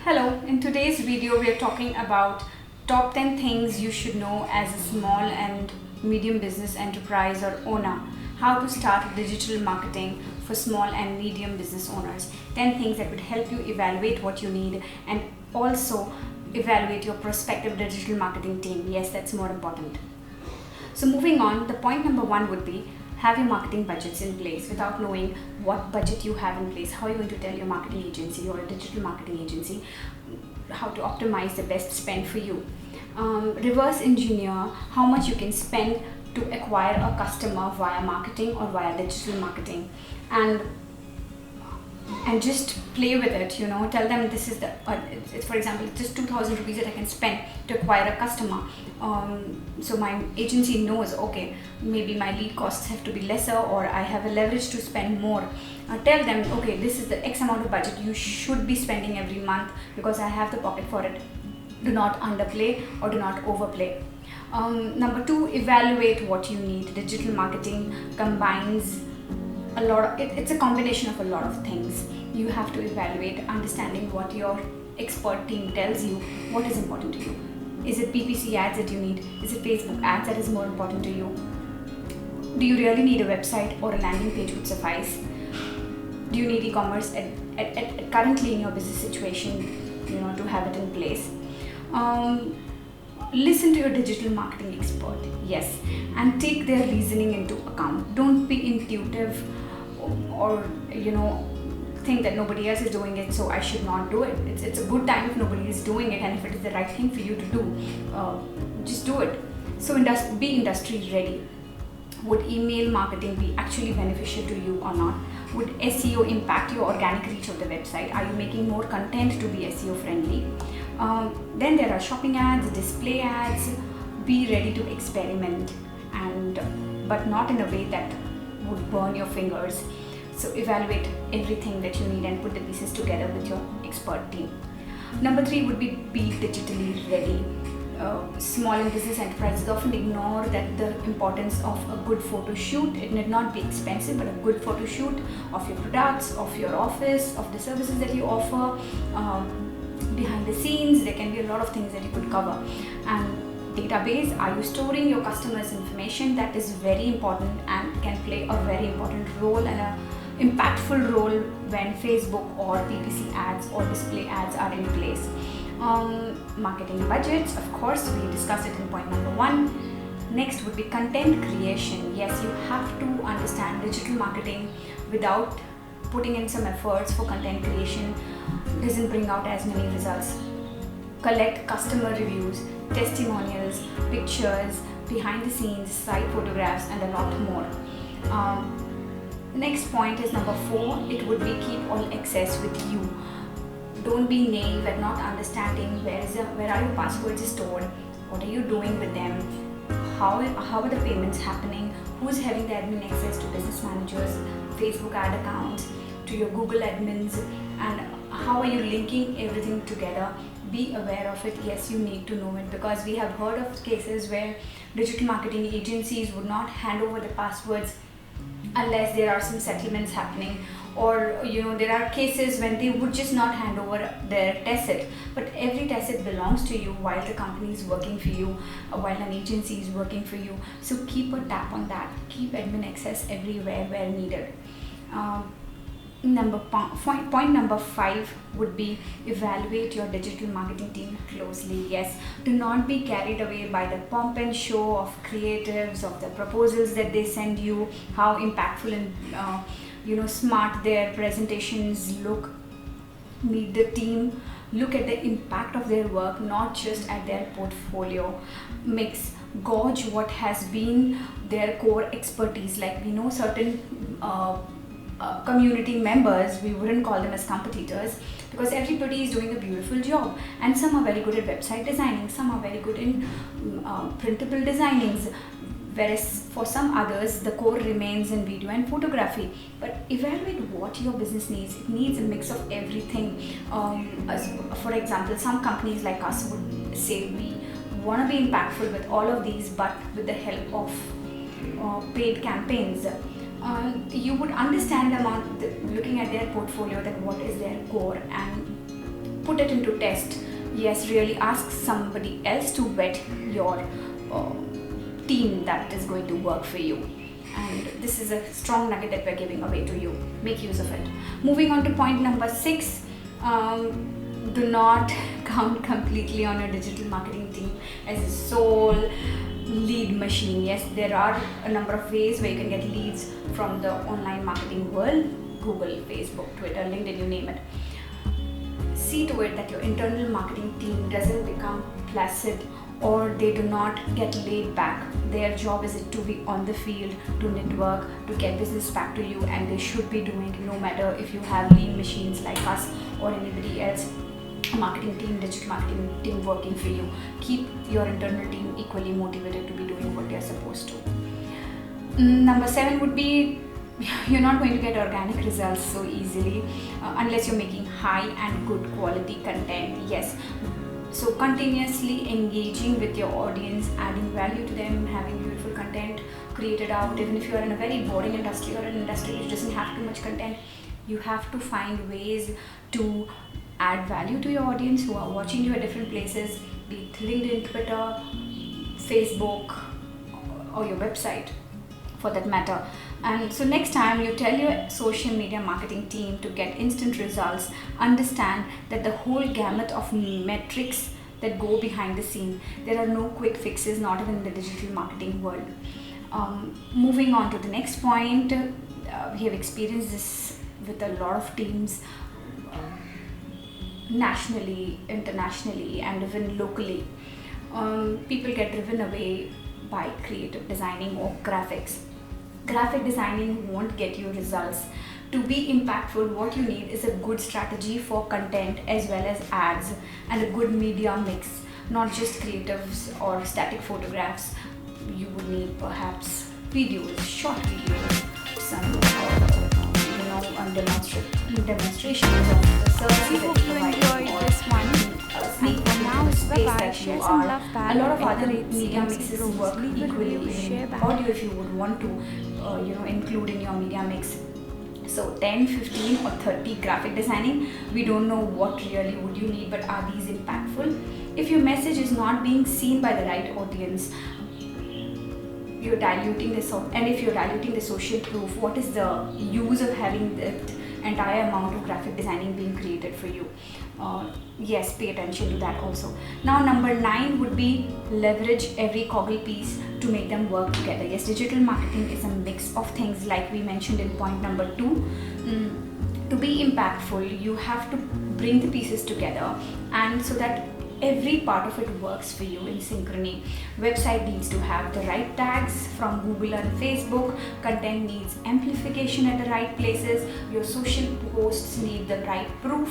Hello, in today's video we are talking about top 10 things you should know as a small and medium business enterprise or owner. How to start digital marketing for small and medium business owners. 10 things that would help you evaluate what you need and also evaluate your prospective digital marketing team. Yes, that's more important. So moving on, the point number 1 would be have your marketing budgets in place. Without knowing what budget you have in place, how are you going to tell your marketing agency or a digital marketing agency how to optimize the best spend for you. Reverse engineer how much you can spend to acquire a customer via marketing or via digital marketing, and just play with it. Tell them this is it's, for example, it's just 2,000 rupees that I can spend to acquire a customer. So my agency knows, okay, maybe my lead costs have to be lesser, or I have a leverage to spend more. Tell them, okay, this is the X amount of budget you should be spending every month because I have the pocket for it. Do not underplay or do not overplay. Number 2, evaluate what you need. Digital marketing combines a lot of it's a combination of a lot of things. You have to evaluate, understanding what your expert team tells you, what is important to you. Is it PPC ads that you need? Is it Facebook ads that is more important to you? Do you really need a website, or a landing page would suffice? Do you need e-commerce at currently in your business situation, to have it in place? Listen to your digital marketing expert, yes, and take their reasoning into account. Don't be intuitive or think that nobody else is doing it, so I should not do it. It's a good time if nobody is doing it, and if it is the right thing for you to do, just do it. So be industry ready. Would email marketing be actually beneficial to you or not? Would SEO impact your organic reach of the website? Are you making more content to be SEO friendly? Then there are shopping ads, display ads. Be ready to experiment, but not in a way that would burn your fingers. So evaluate everything that you need and put the pieces together with your expert team. Number 3 would be digitally ready. Small and business enterprises often ignore the importance of a good photo shoot. It need not be expensive, but a good photo shoot of your products, of your office, of the services that you offer. Behind the scenes, there can be a lot of things that you could cover. And database, are you storing your customers' information? That is very important and can play a very important role and a impactful role when Facebook or PPC ads or display ads are in place. Marketing budgets, of course, we discussed it in point number 1. Next would be content creation. Yes, you have to understand digital marketing without putting in some efforts for content creation doesn't bring out as many results. Collect customer reviews, testimonials, pictures, behind the scenes, site photographs, and a lot more. Next point is number 4. It would be keep all access with you. Don't be naive at not understanding where are your passwords stored, what are you doing with them, how are the payments happening, who's having the admin access to business managers, Facebook ad accounts, to your Google admins, and how are you linking everything together. Be aware of it. Yes, you need to know it, because we have heard of cases where digital marketing agencies would not hand over the passwords unless there are some settlements happening, or there are cases when they would just not hand over their tacit. But every tacit belongs to you while the company is working for you, while an agency is working for you. So keep a tap on that. Keep admin access everywhere where needed. Point number 5 would be evaluate your digital marketing team closely. Yes, do not be carried away by the pomp and show of creatives, of the proposals that they send you, how impactful and smart their presentations look. Meet the team, look at the impact of their work, not just at their portfolio mix. Gauge what has been their core expertise. Like, we know certain community members, we wouldn't call them as competitors, because everybody is doing a beautiful job, and some are very good at website designing, some are very good in printable designings, whereas for some others the core remains in video and photography. But evaluate what your business needs. It needs a mix of everything. For example, some companies like us would say we want to be impactful with all of these, but with the help of paid campaigns. You would understand them on looking at their portfolio, that what is their core, and put it into test. Yes, really ask somebody else to vet your team that is going to work for you. And this is a strong nugget that we're giving away to you. Make use of it. Moving on to point number 6. Do not count completely on your digital marketing team as a sole lead machine. Yes, there are a number of ways where you can get leads from the online marketing world. Google, Facebook, Twitter, LinkedIn, you name it. See to it that your internal marketing team doesn't become placid or they do not get laid back. Their job is to be on the field, to network, to get business back to you, and they should be doing it no matter if you have lean machines like us or anybody else, marketing team, digital marketing team working for you. Keep your internal team equally motivated to be doing what they're supposed to. Number 7 would be, you're not going to get organic results so easily unless you're making high and good quality content. Yes, so continuously engaging with your audience, adding value to them, having beautiful content created out. Even if you're in a very boring industry or an industry which doesn't have too much content, you have to find ways to add value to your audience who are watching you at different places, be it LinkedIn, Twitter, Facebook, or your website for that matter. And so next time you tell your social media marketing team to get instant results, understand that the whole gamut of metrics that go behind the scene. There are no quick fixes, not even in the digital marketing world. Moving on to the next point, we have experienced this with a lot of teams, nationally, internationally, and even locally. People get driven away by creative designing or graphics. Graphic designing won't get you results. To be impactful, what you need is a good strategy for content as well as ads, and a good media mix, not just creatives or static photographs. You would need perhaps videos, short videos, some demonstrations of the services that you provide, or this one. sneak For now, it's space bye-bye. that Share you some are. love back. A lot of other Iterate media CMC mixes rules. work Leave a equally review, share in back. audio if you would want to include in your media mix. So 10, 15 or 30 graphic designing, we don't know what really would you need, but are these impactful? If your message is not being seen by the right audience, you're diluting this, and if you're diluting the social proof, what is the use of having that entire amount of graphic designing being created for you? Yes, pay attention to that also. Now number 9 would be leverage every coggle piece to make them work together. Yes, digital marketing is a mix of things like we mentioned in point number 2. To be impactful, you have to bring the pieces together, and so that every part of it works for you in synchrony. Website needs to have the right tags from Google and Facebook. Content needs amplification at the right places. Your social posts need the right proof.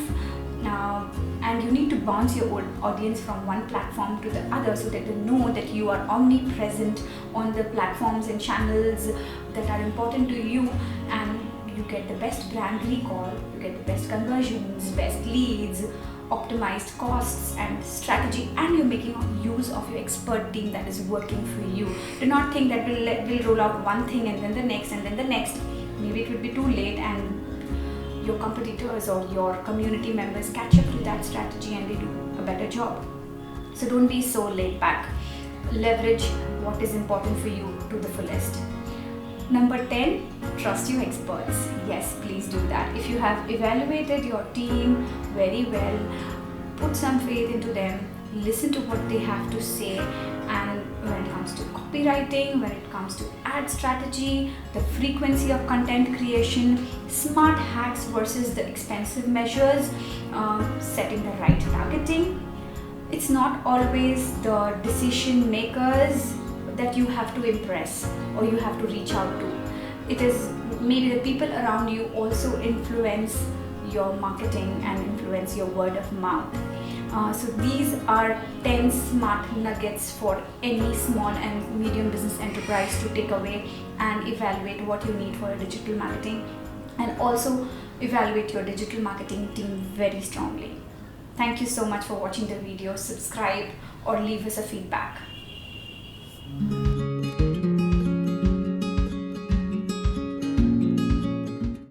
And you need to bounce your audience from one platform to the other so that they know that you are omnipresent on the platforms and channels that are important to you, and you get the best brand recall, you get the best conversions, best leads, optimized costs and strategy, and you're making use of your expert team that is working for you. Do not think that we'll roll out one thing and then the next and then the next. Maybe it will be too late and your competitors or your community members catch up to that strategy and they do a better job. So don't be so laid back. Leverage what is important for you to the fullest. Number 10, trust your experts. Yes, please do that. If you have evaluated your team very well, put some faith into them, listen to what they have to say, and when it comes to copywriting, when it comes to ad strategy, the frequency of content creation, smart hacks versus the expensive measures, setting the right targeting. It's not always the decision makers that you have to impress or you have to reach out to. It is maybe the people around you also influence your marketing and influence your word of mouth. So these are 10 smart nuggets for any small and medium business enterprise to take away and evaluate what you need for your digital marketing, and also evaluate your digital marketing team very strongly. Thank you so much for watching the video. Subscribe or leave us a feedback.